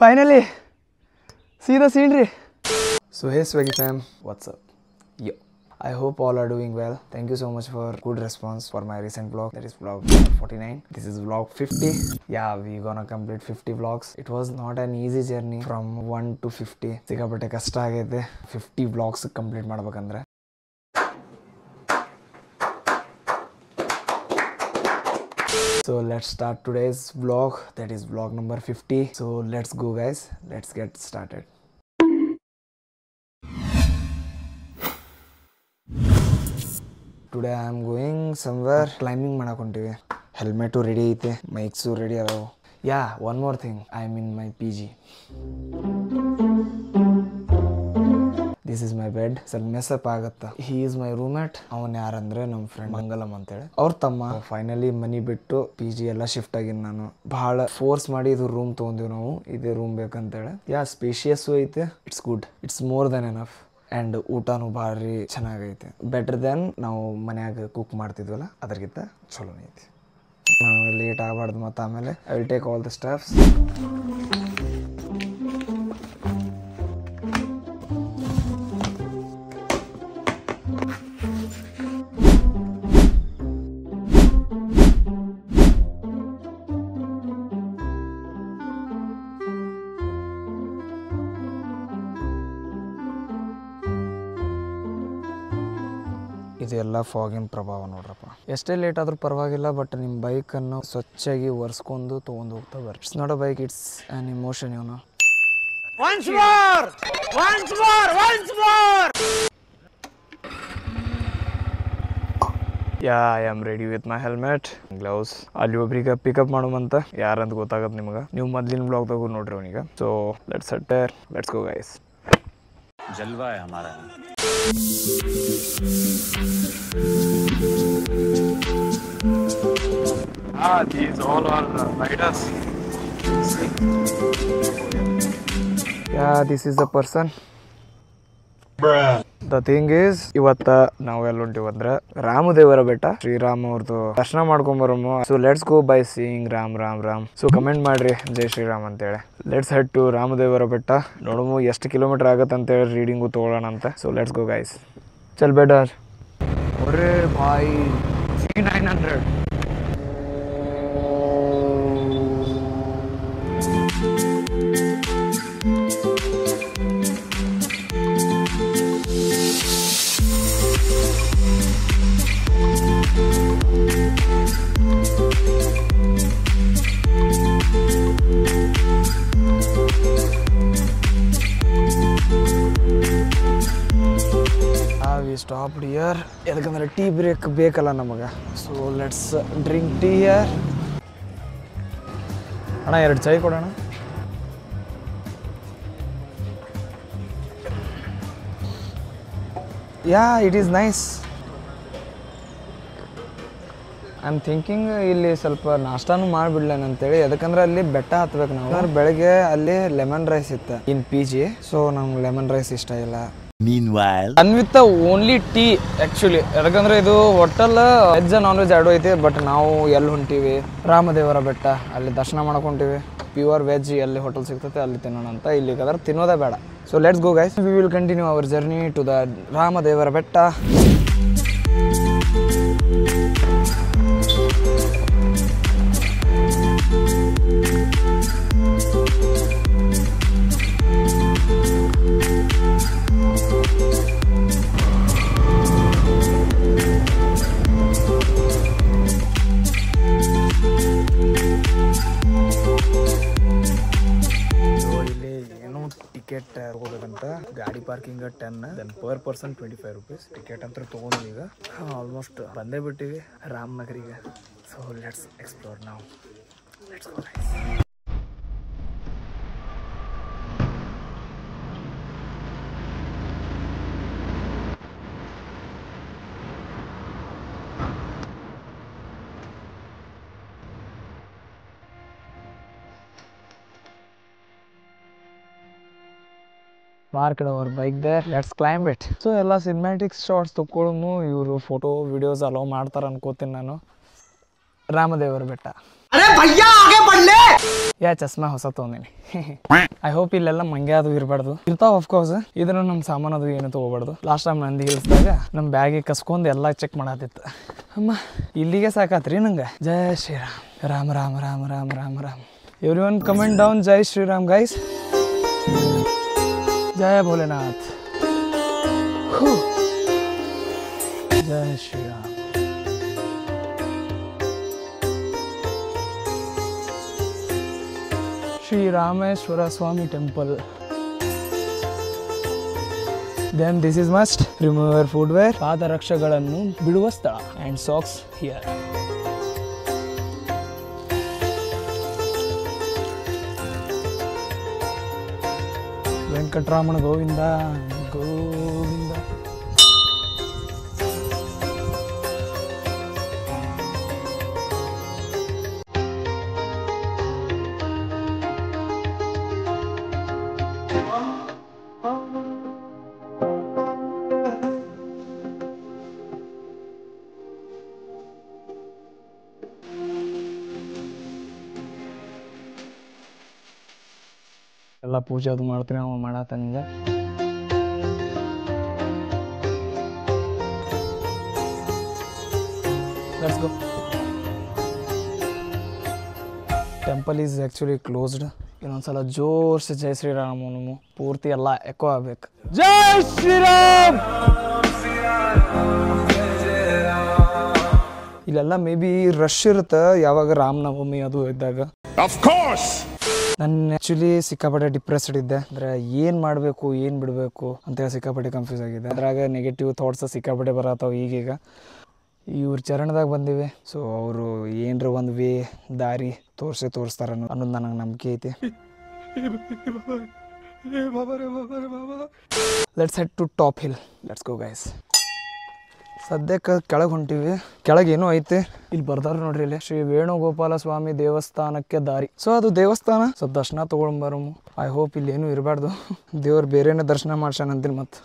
Finally, see the scenery. So hey Swaggy fam, what's up? Yo, I hope all are doing well. Thank you so much for good response for my recent vlog. That is vlog 49. This is vlog 50. Yeah, we gonna complete 50 vlogs. It was not an easy journey from 1 to 50. ಸಿಕ್ಕಾಪಟ್ಟೆ ಕಷ್ಟ ಆಗೈತೆ 50 vlogs complete ಮಾಡಬೇಕಂದ್ರೆ. So let's start today's vlog. That is vlog number 50. So let's go guys. Let's get started. Today I am going somewhere climbing manakontive. Helmet ready aite, mics ready adavo. Yeah, one more thing. I am in my PG. This is my bed. ಸ್ವಲ್ಪ mess up ಆಗತ್ತ. He is my roommate. ಅವನ್ ಯಾರಂದ್ರೆ ನಮ್ಮ friend ಮಂಗಲಂ ಅಂತೇಳಿ. ಅವ್ರ ತಮ್ಮ. Finally ಮನಿ ಬಿಟ್ಟು PG ಎಲ್ಲ ಶಿಫ್ಟ್ ಆಗಿನ್ ನಾನು. ಬಹಳ ಫೋರ್ಸ್ ಮಾಡಿ ಇದು ರೂಮ್ ತಗೊಂಡಿವಿ ನಾವು. ಇದೇ ರೂಮ್ ಬೇಕಂತೇಳಿ. ಯಾ ಸ್ಪೇಷಿಯಸ್ ಐತೆ. It's good. It's more than enough. And ಊಟನೂ ಭಾರಿ ಚೆನ್ನಾಗೈತೆ. ಬೆಟರ್ ದೆನ್ ನಾವು ಮನ್ಯಾಗ ಕುಕ್ ಮಾಡ್ತಿದ್ವಲ್ಲ ಅದಕ್ಕಿಂತ ಚಲೋನೇ ಐತಿ. ನಾನು ಲೇಟ್ ಆಗಬಾರ್ದು ಮತ್ತು ಆಮೇಲೆ I will take all the steps. ಇದೆಲ್ಲ ಫಾಗಿನ ಪ್ರಭಾವ ನೋಡ್ರಪ್ಪ. ಎಷ್ಟೇ ಲೇಟ್ ಆದ್ರೂ ಪರವಾಗಿಲ್ಲ, ಬಟ್ ನಿಮ್ಮ ಬೈಕನ್ನು ಸ್ವಚ್ಛಾಗಿ ಒರೆಸ್ಕೊಂಡು ತೊಗೊಂಡು ಹೋಗ್ತಾ ಬರ್ರಿ. It's not a bike, it's an emotion. ಇವನು yeah I am ready with my helmet, gloves. ಅಲ್ಲಿ ಒಬ್ರಿಗೆ ಪಿಕಪ್ ಮಾಡುವಂತ ಯಾರಂತ ಗೊತ್ತಾಗತ್ತೆ ನಿಮಗೆ. ನೀವು ಮೊದ್ಲಿನ ಬ್ಲಾಗ್ದಾಗೂ ನೋಡ್ರಿ ಅವನಿಗೆ. So let's set, let's go guys. जलवा है हमारा. These all are riders. Yeah, this is the person. Bruh. The thing is, ಇವತ್ತ ನಾವು ಎಲ್ಲಿ ಹೊಂಟಿವಂದ್ರೆ ರಾಮದೇವರ ಬೆಟ್ಟ, ಶ್ರೀರಾಮ್ ಅವ್ರದ್ದು ದರ್ಶನ ಮಾಡ್ಕೊಂಬರಮ್ಮ. So let's go by seeing Ram Ram Ram. So comment ಮಾಡ್ರಿ ಜೈ ಶ್ರೀರಾಮ್ ಅಂತೇಳಿ. ಲೆಟ್ಸ್ ಹೆಡ್ ಟು ರಾಮದೇವರ ಬೆಟ್ಟ. ನೋಡಮು ಎಷ್ಟು ಕಿಲೋಮೀಟರ್ ಆಗತ್ತೆ ಅಂತೇಳಿ ರೀಡಿಂಗು ತೊಗೊಳ್ಳೋಣ ಅಂತ. So let's go guys. ಚಲ್ ಬೆಟರ್. ಒರೇ ಬಾಯ್ 3900. We stopped here ಯಾಕಂದ್ರೆ ಟೀ ಬ್ರೇಕ್ ಬೇಕಲ್ಲ ನಮಗೆ. So let's drink tea here. ಅಣ್ಣ 2 ಚಾಯ್ ಕೊಡೋಣ. Yeah it is nice. I am thinking ಇಲ್ಲಿ ಸ್ವಲ್ಪ ನಾಷ್ಟಾನು ಮಾಡಿಬಿಡ್ಲೇನು ಅಂತೇಳಿ. ಯಾಕಂದ್ರೆ ಅಲ್ಲಿ ಬೆಟ್ಟ ಹತ್ಬೇಕು ನಾವು. ಬೆಳಗ್ಗೆ ಅಲ್ಲಿ ಲೆಮನ್ ರೈಸ್ ಇತ್ತು ಇನ್ PG. ಸೊ ನಮ್ಗೆ ಲೆಮನ್ ರೈಸ್ ಇಷ್ಟ ಇಲ್ಲ. Meanwhile, and with the only tea actually. ಯಾಕಂದ್ರೆ ಇದು ಹೋಟೆಲ್ ವೆಜ್ ನಾನ್ ವೆಜ್ ಎರಡು ಐತಿ. ಬಟ್ ನಾವು ಎಲ್ಲಿ ಹೊಂಟಿವಿ ರಾಮದೇವರ ಬೆಟ್ಟ, ಅಲ್ಲಿ ದರ್ಶನ ಮಾಡ್ಕೊಂತೀವಿ. ಪ್ಯೂರ್ ವೆಜ್ ಎಲ್ಲಿ ಹೋಟೆಲ್ ಸಿಗ್ತೈತೆ ಅಲ್ಲಿ ತಿನ್ನೋಣ ಅಂತ. ಇಲ್ಲಿ ಕದ್ರೆ ತಿನ್ನೋದೇ ಬೇಡ. So let's go guys. We will continue our journey to the Ramadevara Betta. Ticket ಹೋಗೋದಂತ. ಗಾಡಿ parking 10, then per person 25 rupees. Ticket ಅಂತ ತೊಗೊಂಡು ಈಗ ಆಲ್ಮೋಸ್ಟ್ ಬಂದೇ ಬಿಟ್ಟಿವಿ ರಾಮನಗರಿಗೆ. ಸೊ ಲೆಟ್ಸ್ ಎಕ್ಸ್ಪ್ಲೋರ್ ನಾವು. Let's go guys. Parked our bike there. Let's climb it. So ಎಲ್ಲ ಸಿನಿಮ್ಯಾಟಿಕ್ ಶಾರ್ಟ್ಸ್ ತಗೊಳ್ಳೋನು. ಇವರು ಫೋಟೋ ವಿಡಿಯೋಸ್ ಅಲೋ ಮಾಡ್ತಾರೆ ಅನ್ಕೋತೀನಿ ನಾನು. ರಾಮದೇವರ ಬೆಟ್ಟ. ಅರೆ ಭಯ್ಯ ಆಗೆ ಬಡ್ಲೆ. ಅದಕ್ಕೆ ಚಸ್ಮಾ ಹೊಸ ತೊಗೊಂಡೇನಿ. ಐ ಹೋಪ್ ಇಲ್ಲೆಲ್ಲ ಮಂಗೆ ಅದು ಇರಬಾರ್ದು. ಇರ್ತಾವ ಆಫ್ಕೋರ್ಸ್, ಇದನ್ನು ನಮ್ಮ ಸಾಮಾನು ಅದು ಏನು ತೊಗೋಬಾರ್ದು. ಲಾಸ್ಟ್ ಟೈಮ್ ನಂದಿ ಹಿಲ್ಸ್ದಾಗ ನಮ್ಮ ಬ್ಯಾಗಿಗೆ ಕಸ್ಕೊಂಡು ಎಲ್ಲ ಚೆಕ್ ಮಾಡತ್ತಿತ್ತು. ಅಮ್ಮ ಇಲ್ಲಿಗೆ ಸಾಕಾತ್ರಿ ನಂಗೆ. ಜೈ Shriram. Ram Ram Ram Ram Ram Ram. Everyone comment down ಜೈ ಶ್ರೀರಾಮ್ ಗೈಸ್. ಜಯ ಭೋಲೆನಾಥ್. ಜೈ Shriram. Shri Rameshwara Swami temple. Then this is must. Remove your footwear. ಪಾದರಕ್ಷೆಗಳನ್ನು ಬಿಡುವ ಸ್ಥಳ. And socks here. Venkataramana Govinda Govinda. ಎಲ್ಲ ಪೂಜೆ ಅದು ಮಾಡ್ತೀನಿ ನಾವು ಮಾಡತ್ತಂಗ. Let's go. Temple is actually closed. ಇನ್ನೊಂದ್ಸಲ ಜೋರ್ಸ್ ಜೈ ಶ್ರೀರಾಮನು ಪೂರ್ತಿ ಎಲ್ಲ ಎಕೋ ಆಗ್ಬೇಕು. ಜೈ ಶ್ರೀರಾಮ್. ಇಲ್ಲೆಲ್ಲ ಮೇ ಬಿ ರಶ್ ಇರುತ್ತೆ ಯಾವಾಗ ರಾಮನವಮಿ ಅದು ಇದ್ದಾಗ. ನಾನು ಆ್ಯಕ್ಚುಲಿ ಸಿಕ್ಕಾಪಟ್ಟೆ ಡಿಪ್ರೆಸ್ಡ್ ಇದ್ದೆ. ಅಂದರೆ ಏನು ಮಾಡಬೇಕು ಏನು ಬಿಡಬೇಕು ಅಂತೇಳಿ ಸಿಕ್ಕಾಪಟ್ಟೆ ಕನ್ಫ್ಯೂಸ್ ಆಗಿದೆ. ಅದ್ರಾಗ ನೆಗೆಟಿವ್ ಥಾಟ್ಸ್ ಸಿಕ್ಕಾಪಟ್ಟೆ ಬರತ್ತಾವ. ಈಗೀಗ ಇವ್ರ ಚರಣದಾಗ ಬಂದಿವೆ. ಸೊ ಅವರು ಏನರ ಒಂದು ವೇ ದಾರಿ ತೋರಿಸ್ತಾರ ಅನ್ನೋದು ನನಗೆ ನಂಬಿಕೆ ಐತಿ. Let's head to top hill. Let's go guys. ಸದ್ಯಕ್ಕೆ ಕೆಳಗೆ ಹೊಂಟಿವಿ. ಕೆಳಗೆ ಏನೋ ಐತೆ ಇಲ್ಲಿ ಬರ್ದಾರ ನೋಡ್ರಿ. ಇಲ್ಲಿ ಶ್ರೀ ವೇಣುಗೋಪಾಲ ಸ್ವಾಮಿ ದೇವಸ್ಥಾನಕ್ಕೆ ದಾರಿ. ಸೊ ಅದು ದೇವಸ್ಥಾನ. ಸ್ವಲ್ಪ ದರ್ಶನ ತೊಗೊಂಬರಮು. ಐ ಹೋಪ್ ಇಲ್ಲಿ ಏನೂ ಇರಬಾರ್ದು. ದೇವ್ರು ಬೇರೆನೇ ದರ್ಶನ ಮಾಡ್ಸಾನ ಅಂತೀನಿ. ಮತ್ತೆ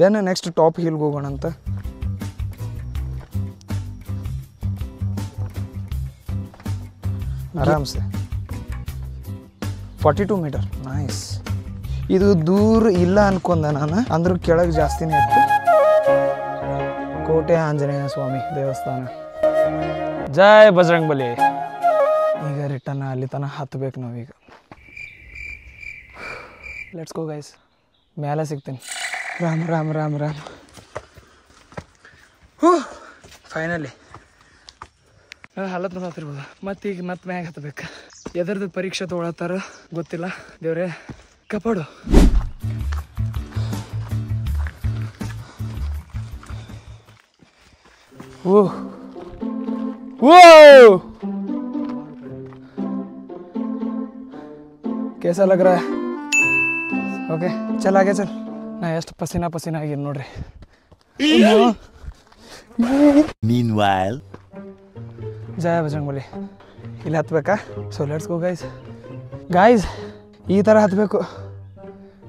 ದೆನ್ ನೆಕ್ಸ್ಟ್ ಟಾಪ್ ಹಿಲ್ಗೆ ಹೋಗೋಣ ಅಂತ. ಆರಾಮ್ಸೆ 42 ಮೀಟರ್. ನೈಸ್. ಇದು ದೂರ ಇಲ್ಲ ಅನ್ಕೊಂಡೆ ನಾನು, ಅಂದ್ರೂ ಕೆಳಗೆ ಜಾಸ್ತಿನೇ ಇತ್ತು. ಕೋಟೆ ಆಂಜನೇಯ ಸ್ವಾಮಿ ದೇವಸ್ಥಾನ. ಜೈ ಬಜರಂಗ್ ಬಲಿ. ಈಗ ರಿಟರ್ನ್ ಅಲ್ಲಿ ತನಕ ಹತ್ಬೇಕು ನಾವೀಗ. Let's go guys. ಮೇಲೆ ಸಿಗ್ತೀನಿ. ರಾಮ್ ರಾಮ್ ರಾಮ್ ರಾಮ್. ಫೈನಲಿ ಹಲತ್ ಹತ್ತಿರ್ಬೋದು. ಮತ್ತೀಗ ಮತ್ತೆ ಮ್ಯಾಗ ಹತ್ಬೇಕು. ಎದರ್ದು ಪರೀಕ್ಷೆ ತೊಗೊಳತ್ತಾರ ಗೊತ್ತಿಲ್ಲ. ದೇವ್ರೆ ಕಾಪಾಡು. ಓಹ್ ಓಹ್ कैसा लग रहा है? ओके चल आगे चल. ನಾ ಎಷ್ಟು ಪಸೀನಾ ಆಗಿನ್ ನೋಡ್ರಿ. Meanwhile, ಜಯ ಬಜರಂಗ್ ಬಲಿ. ಇಲ್ಲಿ ಹತ್ಬೇಕಾ? So let's go guys. Guys ಈ ಥರ ಹತ್ಬೇಕು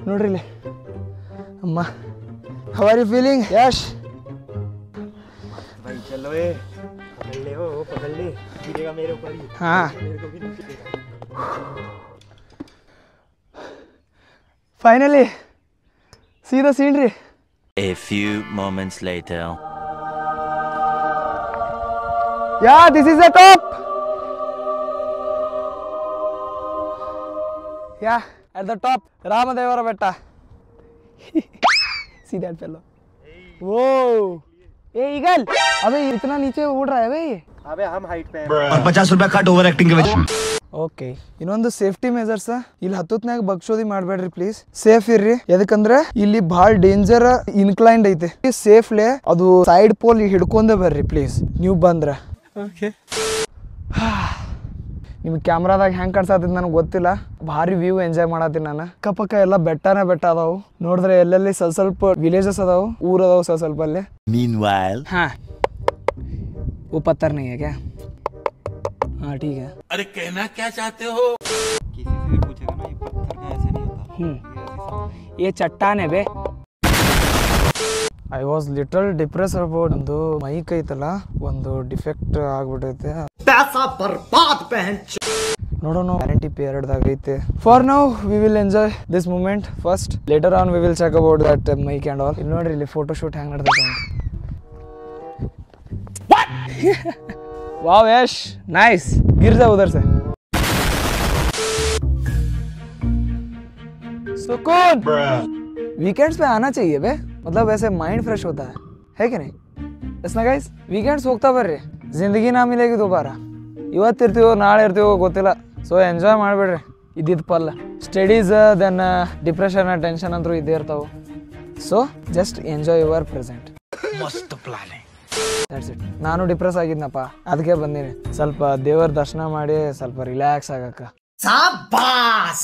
ನೋಡ್ರಿ ಇಲ್ಲಿ. ಅಮ್ಮ how are you feeling Yash? हाँ फाइनली सीधा scenery. a few moments later. Yeah, this is the top. Yeah, at the top Ramadevara Betta. See that fellow? Whoa. A eagle, अबे इतना नीचे उड़ रहा है भाई. अबे हम हाइट पे हैं. और 50 रुपए कट ओवर एक्टिंग के वजह. ಓಕೆ ಇನ್ನೊಂದು ಸೇಫ್ಟಿ ಮೆಜರ್ಸ್. ಇಲ್ಲಿ ಹತ್ತತ್ನಾಗ ಬಗ್ಸೋದಿ ಮಾಡಬೇಡ್ರಿ ಪ್ಲೀಸ್. ಸೇಫ್ ಇರ್ರಿ. ಎದಕ್ಕಂದ್ರೆ ಇಲ್ಲಿ ಭಾಳ ಡೇಂಜರ್ ಇನ್ಕ್ಲೈನ್ಡ್ ಐತೆ. ಸೇಫ್ಲೆ ಅದು ಸೈಡ್ ಪೋಲ್ ಹಿಡ್ಕೊಂಡೆ ಬರ್ರಿ ಪ್ಲೀಸ್ ನೀವು ಬಂದ್ರ. ಓಕೆ ನಿಮ್ಗೆ ಕ್ಯಾಮ್ರಾದಾಗ ಹೆಂಗೆ ಕಾಣಿಸತ್ತಿದ್ ನನಗೆ ಗೊತ್ತಿಲ್ಲ. ಭಾರಿ ವ್ಯೂ ಎಂಜಾಯ್ ಮಾಡತ್ತೀನಿ ನಾನು. ಅಕ್ಕಪಕ್ಕ ಎಲ್ಲ ಬೆಟ್ಟನೇ ಬೆಟ್ಟ ಅದಾವು ನೋಡಿದ್ರೆ. ಎಲ್ಲೆಲ್ಲಿ ಸ್ವಲ್ಪ ವಿಲೇಜಸ್ ಅದಾವು, ಊರ್ ಅದಾವು ಸ್ವಲ್ಪ ಅಲ್ಲಿ. Meanwhile, हाँ वो पत्थर नहीं है क्या? हाँ ठीक है. अरे कहना क्या चाहते हो? किसी से भी पूछेगा ना, ये पत्थर का ऐसे नहीं होता. ये चट्टान है बे. I was little depress about. ಒಂದು ಮೈಕ್ ಐತಲ್ಲ ಒಂದು ಡಿಫೆಕ್ಟ್ ಆಗ್ಬಿಟ್ಟೈತೆ. पैसा बर्बाद पहन ನೋಡೋಣ ವ್ಯಾರಂಟಿ ಪೀರಿಯಡ್ದಾಗ ಐತೆ. For now we will enjoy this moment first. Later on we will check about that mic and all. ಇಲ್ಲಿ ನೋಡ್ರಿ, ಇಲ್ಲಿ ಫೋಟೋ ಶೂಟ್ ಹೆಂಗೆ ನಡೆದೈತೆ ಅಂತ. Wow Yash, nice. गिर जा उधर से. सुकून. वीकेंड्स पे आना चाहिए बे, मतलब वैसे माइंड फ्रेश होता है कि नहीं? ಎಸ್ನ ಗೈಸ್, ವೀಕೆಂಡ್ಸ್ ಹೋಗ್ತಾ ಬರ್ರಿ, ಜಿಂದಗಿ ನಾ ಮಿಲೇಗಿ ದುಬಾರ. ಇವತ್ತಿರ್ತೀವೋ ನಾಳೆ ಇರ್ತೀವೋ ಗೊತ್ತಿಲ್ಲ. ಸೊ ಎಂಜಾಯ್ ಮಾಡಿಬಿಡ್ರಿ ಇದ್ದಿದ್ದು ಪಲ್ಲ. ಸ್ಟಡೀಸ್ ದೆನ್ ಡಿಪ್ರೆಷನ್ ಟೆನ್ಷನ್ ಅಂತೂ ಇದ್ದೇ ಇರ್ತಾವೆ. So just enjoy your present. मस्त प्लानिंग. That's it. ನಾನು ಡಿಪ್ರೆಸ್ ಆಗಿದ್ನಪ್ಪ, ಅದಕ್ಕೆ ಬಂದೀನಿ ಸ್ವಲ್ಪ ದೇವರ ದರ್ಶನ ಮಾಡಿ ಸ್ವಲ್ಪ ರಿಲ್ಯಾಕ್ಸ್ ಆಗಕ್ಕ. शाबाश.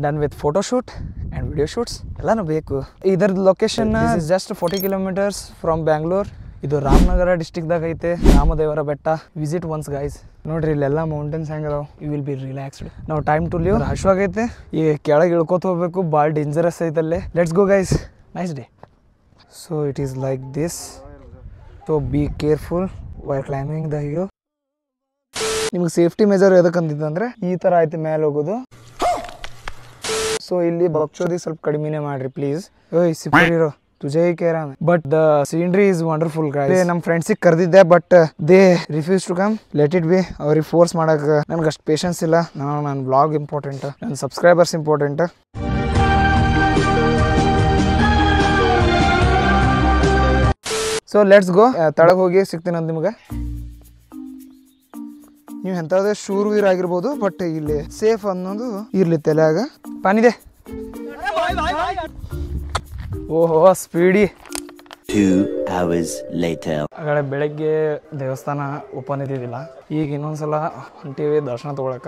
Done with photo shoot and video shoots ಎಲ್ಲನೂ ಬೇಕು. ಇದರದ್ದು location just 40 kilometres from Bangalore. ಇದು ರಾಮನಗರ ಡಿಸ್ಟಿಕ್ದಾಗ ಐತೆ, ರಾಮದೇವರ ಬೆಟ್ಟ. Visit once guys. ನೋಡ್ರಿ ಇಲ್ಲೆಲ್ಲ ಮೌಂಟೇನ್ಸ್ ಹೆಂಗೆ ಅದಾವೆ. You will be relaxed. ನಾವು ಟೈಮ್ ಟು ಲೀವ್. ಹಶ್ವಾಗೈತೆ, ಈಗ ಕೆಳಗೆ ಇಳ್ಕೋತ ಹೋಗ್ಬೇಕು, ಭಾಳ ಡೇಂಜರಸ್ ಐತಲ್ಲೇ. Let's go guys. Nice day. So it is like this. So be careful while climbing the hill. ನಿಮ್ಗೆ ಸೇಫ್ಟಿ ಮೆಜರ್ ಎದಕ್ಕಂತಿದ್ದಂದ್ರೆ ಈ ಥರ ಐತೆ ಮೇಲೆ ಹೋಗೋದು. ಸೊ ಇಲ್ಲಿ ಬಗ್ಚೋದಿ ಸ್ವಲ್ಪ ಕಡಿಮೆನೇ ಮಾಡ್ರಿ ಪ್ಲೀಸ್. ಓಯ್ ಸಿಪ್ಪರಿರೋ ತುಜೆ ಕೇರ. But the scenery is wonderful guys. ನಮ್ಮ ಫ್ರೆಂಡ್ಸಿಗೆ ಕರೆದಿದ್ದೆ, but they refuse to come. Let it be. ಅವ್ರಿಗೆ ಫೋರ್ಸ್ ಮಾಡಕ್ಕೆ ನನ್ಗೆ ಅಷ್ಟು ಪೇಷನ್ಸ್ ಇಲ್ಲ. ನನ್ನ ವ್ಲಾಗ್ ಇಂಪಾರ್ಟೆಂಟ್, ನನ್ನ subscribers important. So let's go. ತಳಗೆ ಹೋಗಿ ಸಿಗ್ತೀನಿ ಅಂತ ನಿಮ್ಗೆ. ನೀವು ಎಂಥದೇ ಶೂರ್ವೀರ್ ಆಗಿರ್ಬೋದು, ಬಟ್ ಇಲ್ಲಿ ಸೇಫ್ ಅನ್ನೋದು ಇರ್ಲಿ ತಲೆಯಾಗ. ಪಾನಿದೆ. ಓಹೋ ಸ್ಪೀಡಿ. 2 hours later. ಆಗಲೇ ಬೆಳಗ್ಗೆ ದೇವಸ್ಥಾನ ಓಪನ್ ಇದ್ದಿದ್ದಿಲ್ಲ. ಈಗ ಇನ್ನೊಂದ್ಸಲ ಹೊಂಟೀವಿ ದರ್ಶನ ತಗೊಳಕ.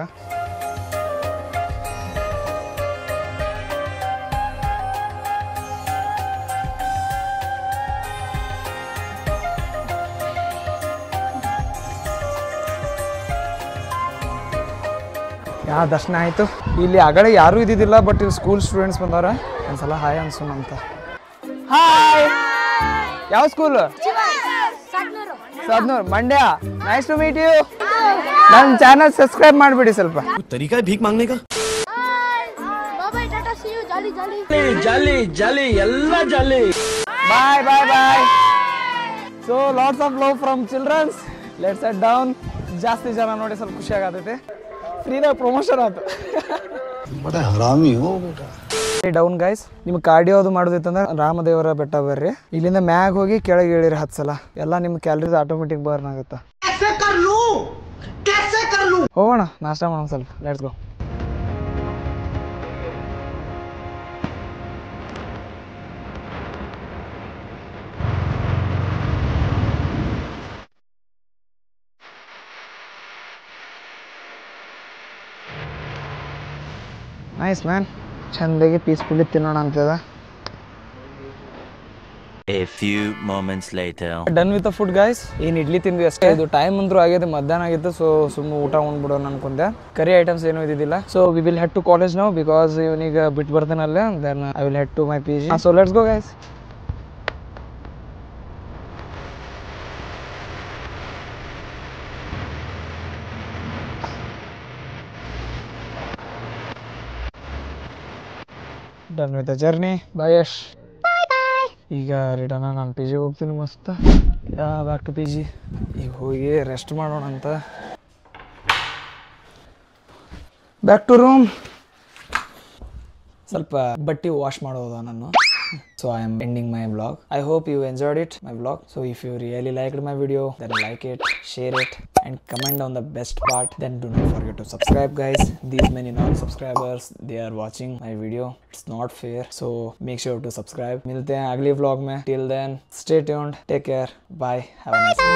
ದರ್ಶನ ಆಯಿತು. ಇಲ್ಲಿ ಆಗಲೇ ಯಾರೂ ಇದ್ದಿದ್ದಿಲ್ಲ, ಬಟ್ ಇಲ್ಲಿ ಸ್ಕೂಲ್ ಸ್ಟೂಡೆಂಟ್ಸ್ ಬಂದವ್ರೆ. ಒಂದ್ಸಲ ಹಾಯ್ ಅನ್ಸೋಣ ಅಂತ. ಹಾಯ್. ಯಾವ school? Sadnur, Mandya. Nice to meet you. ನನ್ನ ಚಾನಲ್ ಸಬ್ಸ್ಕ್ರೈಬ್ ಮಾಡಿಬಿಡಿ ಸ್ವಲ್ಪ. तरीका है भीख मांगने का. ಜಾಲಿ ಜಾಲಿ ಎಲ್ಲ jolly. Bye bye bye. So lots of love from childrens. Let's set down. ಜಾಸ್ತಿ ಜನ ನೋಡಿ ಸ್ವಲ್ಪ ಖುಷಿ ಆಗತೈತೆ. ಫ್ರೀದಾಗ ಪ್ರಮೋಷನ್ ಆಯ್ತು. Down guys. ನಿಮ್ಗೆ ಕಾರ್ಡಿಯೋ ಅದು ಮಾಡೋದಿತ್ತಂದ್ರೆ ರಾಮದೇವರ ಬೆಟ್ಟ ಬರ್ರಿ. ಇಲ್ಲಿಂದ ಮ್ಯಾಗ್ ಹೋಗಿ ಕೆಳಗೆ ಇಳಿರಿ 10 ಸಲ. ಎಲ್ಲ ನಿಮ್ಮ ಕ್ಯಾಲರೀಸ್ ಆಟೋಮೆಟಿಕ್ ಬರ್ನ್ ಆಗುತ್ತೆ. ಹೋಗೋಣ ನಾಷ್ಟ ಮಾಡೋಣ ಸ್ವಲ್ಪ. Let's go. Nice man. ಚಂದಾಗಿ ಪೀಸ್ಫುಲ್ಲಿ ತಿನ್ನೋಣ ಅಂತದ. A few moments later. Done with the food guys. ಏನು ಇಡ್ಲಿ ತಿಂದ್ವಿ ಅಷ್ಟೇ. ಇದು ಟೈಮ್ ಅಂದ್ರೂ ಆಗಿದೆ, ಮಧ್ಯಾಹ್ನ ಆಗಿತ್ತು. ಸೊ ಸುಮ್ಮನೆ ಊಟ ಉಂಡ್ಬಿಡೋಣ ಅನ್ಕೊಂಡೆ. ಕರಿ ಐಟಮ್ಸ್ ಏನೂ ಇದ್ದಿದ್ದಿಲ್ಲ. So we will head to college ನಾವು, ಬಿಕಾಸ್ ಇವನಿಗೆ ಬಿಟ್ಟು ಬರ್ತಾನಲ್ಲ. Then I will head to my PG. So let's go guys. Done with the journey. Bye Yash. ಈಗ ರಿಟರ್ನ್ ನಾನು PG ಹೋಗ್ತೀನಿ. ಮಸ್ತ್. Back to PG. ಈಗ ಹೋಗಿ ರೆಸ್ಟ್ ಮಾಡೋಣ ಅಂತ. Back to room. ಸ್ವಲ್ಪ ಬಟ್ಟೆ ವಾಶ್ ಮಾಡೋದು ನಾನು. So I am ending my vlog. I hope you enjoyed it, my vlog. So if you really liked my video, then like it, share it, and comment down the best part. Then do not forget to subscribe guys. These many non-subscribers, they are watching my video. It's not fair. So make sure to subscribe. मिलते हैं अगले vlog में. Till then, stay tuned. Take care. Bye. Have a nice day.